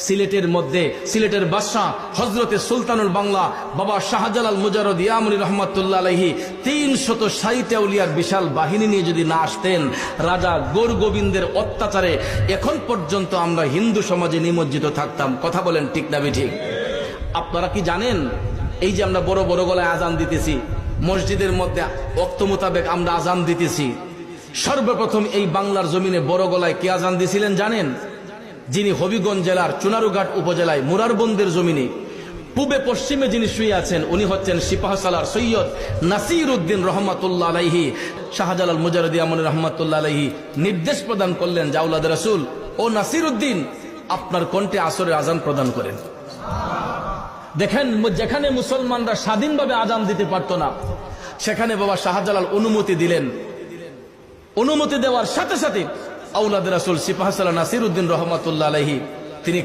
সিলেটের মধ্যে সিলেটের বাদশাহ হযরতে সুলতানুল বাংলা বাবা শাহজালাল মুজাররদ ইয়ামুনি রহমাতুল্লাহ আলাইহি ৩৬০ আউলিয়ার বিশাল বাহিনী নিয়ে যদি না আসতেন, রাজা গৌর গোবিন্দের অত্যাচারে এখন পর্যন্ত আমরা হিন্দু সমাজে নিমজ্জিত থাকতাম। কথা বলেন ঠিক না ঠিক? আপনারা কি জানেন, এই যে আমরা বড় বড় গলায় আজান দিতেছি, মসজিদের মধ্যে ওয়াক্ত মোতাবেক আমরা আজান দিতেছি, সর্বপ্রথম এই বাংলার জমিনে বড় গলায় কে আজান দিয়েছিলেন জানেন? যিনি হবিগঞ্জ জেলার চুনারুঘাট উপজেলায় মুরারবন্দের জমিনে পূবে পশ্চিমে যিনি শুয়ে আছেন, উনি হচ্ছেন সিপাহসালার সৈয়দ নাসির উদ্দিন রহমাতুল্লাহ আলাইহি। শাহজালাল মুজাররদ ইয়ামুনি রহমাতুল্লাহ আলাইহি নির্দেশ প্রদান করলেন, জাউলাদ রাসূল ও নাসির উদ্দিন, আপনার কণ্ঠে আসরের আজান প্রদান করেন। দেখেন, যেখানে মুসলমানরা স্বাধীনভাবে আজান দিতে পারত না, সেখানে বাবা শাহজালাল অনুমতি দিলেন। অনুমতি দেওয়ার সাথে সাথে আওলাদ রাসূল সিপাহসালার নাসির উদ্দিন রহমাতুল্লাহ আলাইহি তিনি